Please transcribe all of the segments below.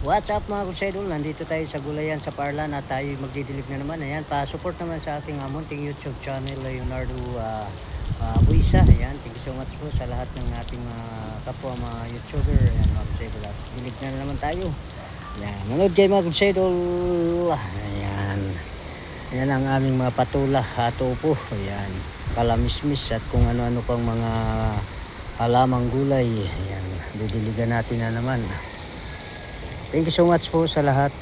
What's up mga kusidol, nandito tayo sa Gulayan sa Parlan at tayo magdidilig na naman. Ayan, pa-support naman sa ating munting YouTube channel, Leonardo Buisa. Ayan, thank you so much po sa lahat ng ating kapwa mga YouTuber. Ayan mga kusidol, at dilig na naman tayo. Ayan, manood kayo mga kusidol. Ayan, ayan ang aming mga patula, tupo. Ayan, kalamismis at kung ano-ano pang mga halamang gulay. Ayan, didiligan natin na naman. Thank you so much po sa lahat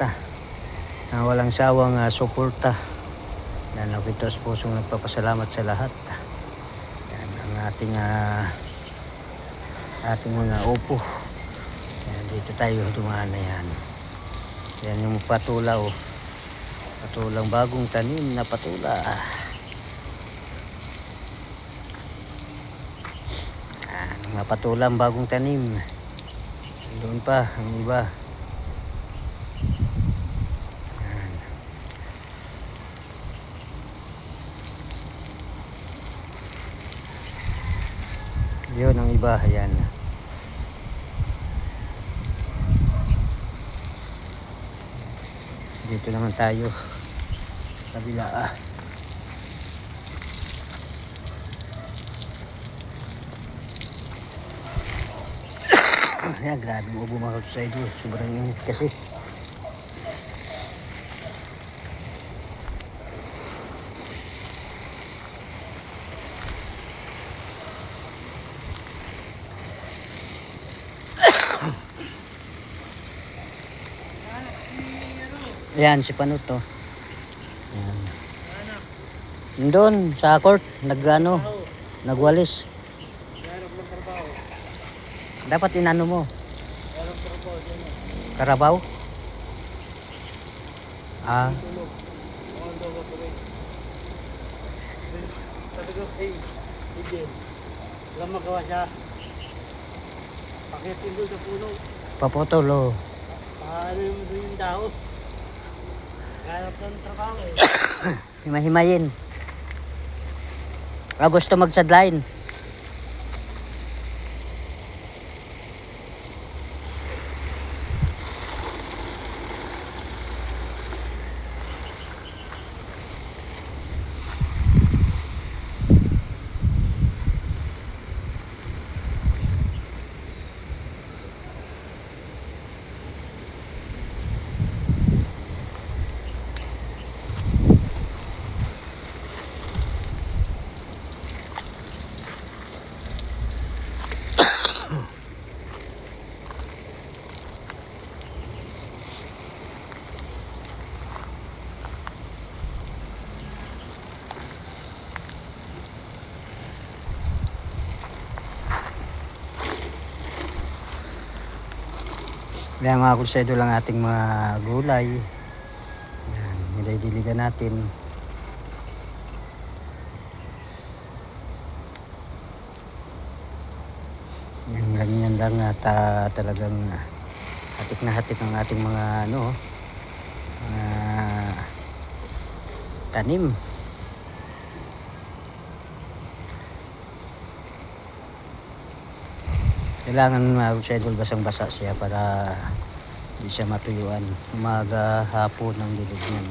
na walang sawang suporta. Yan, nakitos po nagpapasalamat sa lahat. Yan ang ating mga upo. Yan, dito tayo dumaan na yan. Yan yung patula, oh. Patulang bagong tanim na patula. Yan, mga patulang bagong tanim. Doon pa ang iba. Yun ang iba, ayan. Dito naman tayo kabila. Ayan, grabe mo bumakot sa ito. Sobrang init kasi. Ayan, si Panuto. Ayan. Doon, sa court, nagwalis. Dapat inano mo. Karabaw? Ah. Sabi ko kay Miguel, wala magawa siya. Pakitin doon sa puno. Paputol, oh. Paano yung doon yung dahon? Kaya ng trabaho eh. Himahimayin. Gusto mag-sideline. Yan mga kursedo lang ating mga gulay. Yan, nilay-diligan natin. Yan, ganyan lang at talagang hatik na hatik ang ating mga tanim. Kailangan mga kursedo basang-basa siya para hindi siya matuyuan. Umaga, hapon ang dilig niyan.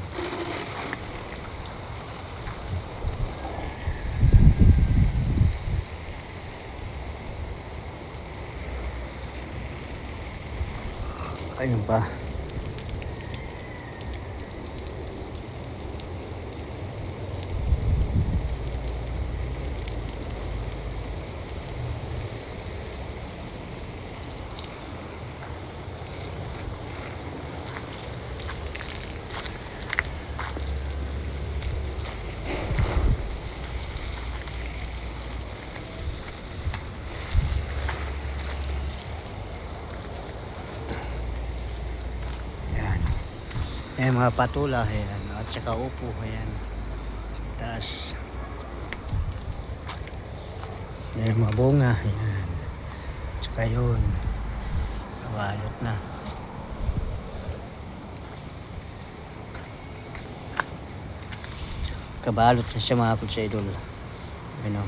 Ayun pa. Ayan mga patula, ayan, at saka upo, ayan. Taas. Ayan mga bunga, ayan. Saka yun. Kabalot na. Kabalot na siya mga kutsidol. Ayan o.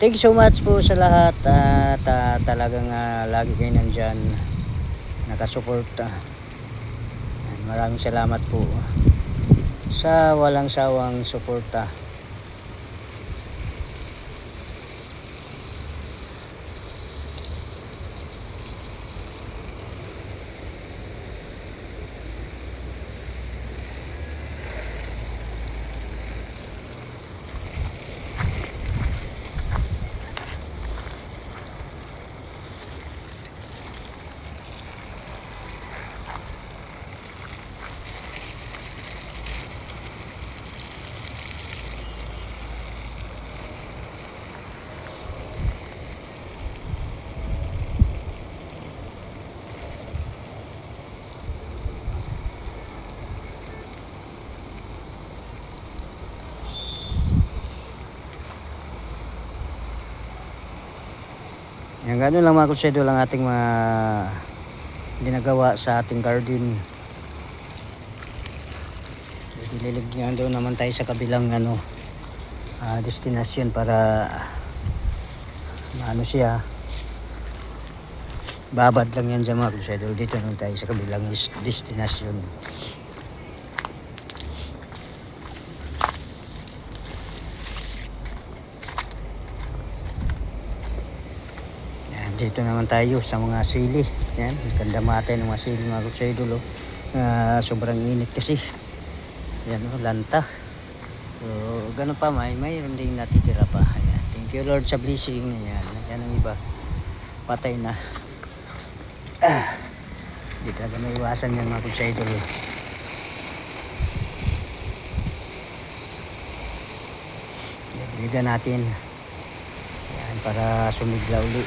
thank you so much po sa lahat at talagang lagi kayo nandyan nakasuporta. Maraming salamat po sa walang sawang suporta. Yan, gano'n lang mga kutsedo lang ating mga ginagawa sa ating garden. So, dililigyan doon naman tayo sa kabilang destinasyon para siya. Babad lang yan dyan mga kutsedo. Dito naman tayo sa kabilang destinasyon. Dito naman tayo sa mga sili. Yan, ganda mate ng mga sili mga kutsaidol. Sobrang init kasi. Yan lanta. So, ganun pa mayroon din natitira pa. Ayan. Thank you Lord sa blessing. Ayan, yan ang iba. Patay na. Di talaga may iwasan yan mga kutsaidol. Bigyan natin. Ayan, para sumigla uli.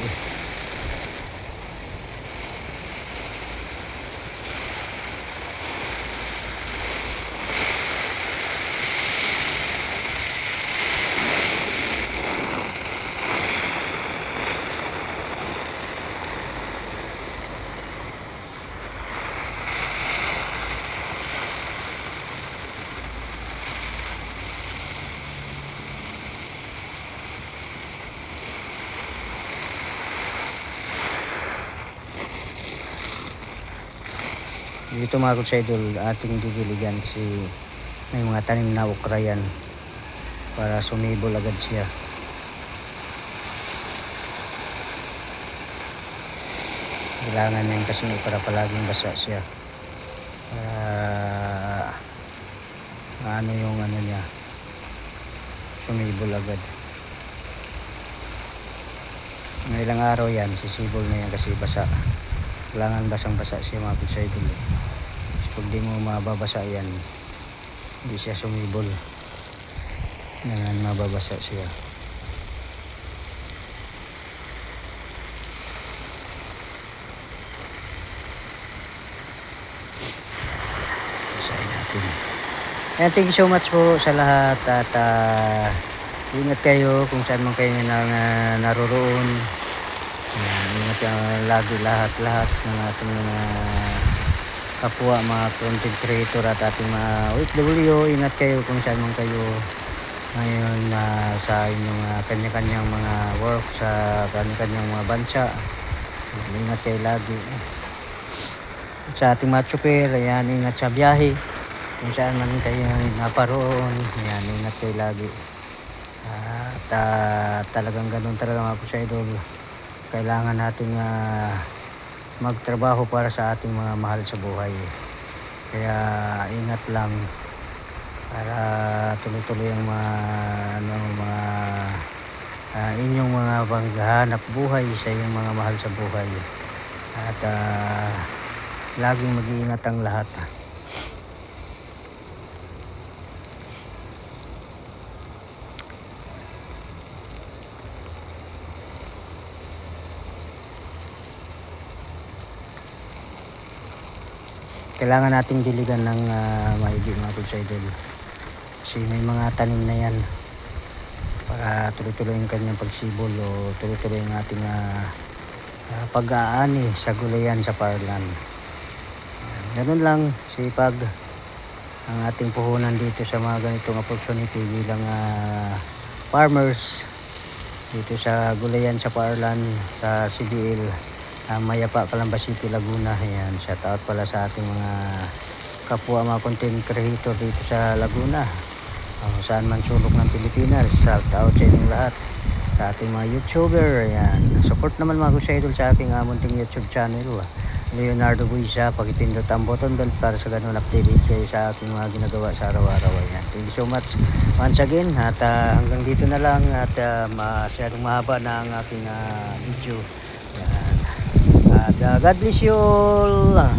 Dito mga kutsaidol ating didiligan kasi may mga tanim na okra yan para sumibol agad siya. Kailangan yan kasi okra palaging basa siya para yung niya sumibol agad. Ng ilang araw yan sisibol na yan kasi basa. Kailangan basang-basa siya mga kutsaidol. Pag di mo mababasa yan, hindi siya sumibol. Ngayon mababasa siya. Basahin natin. And thank you so much po sa lahat at ingat kayo kung saan man kayo naroroon. Ingat kayo lagi lahat ng ating mga kapwa mga content creator at ating mga OFW. Ingat kayo kung saan man kayo ngayon sa inyong kanya-kanyang mga work sa kanya-kanyang mga bansa. Ingat kayo lagi sa ating mga tsuper. Ayan, ingat sa biyahe kung saan man kayo naparoon. Ayan, ingat kayo lagi at talagang ganun talaga mga kutsaidol. Kailangan natin magtrabaho para sa ating mga mahal sa buhay. Kaya ingat lang para tuloy-tuloy ang inyong mga paghahanap buhay sa inyong mga mahal sa buhay. At laging mag-iingat ang lahat. Kailangan nating diligan ng maigi mga kutsaidol kasi may mga tanim na yan para tuloy-tuloy ang kanyang pagsibol o tuloy-tuloy ang ating pag-aani sa gulayan sa Parlan. Ganun lang sipag ang ating puhunan dito sa mga ganitong opportunity bilang farmers dito sa Gulayan sa Parlan sa CDL, Mayapa, Calamba City, Laguna. Ayan, shout out pala sa ating mga kapwa mga content creator dito sa Laguna, saan man sulok ng Pilipinas. Shout out sa inyong lahat, sa ating mga YouTuber. Ayan, support naman mga kuya idol sa aking munting YouTube channel, Leonardo Buisa. Pakipindot ang button bell para sa ganun updated kayo sa aking mga ginagawa sa araw-araw. Ayan, thank you so much once again, at hanggang dito na lang, at masyadong mahaba na ang aking video. Ayan. At God bless you all.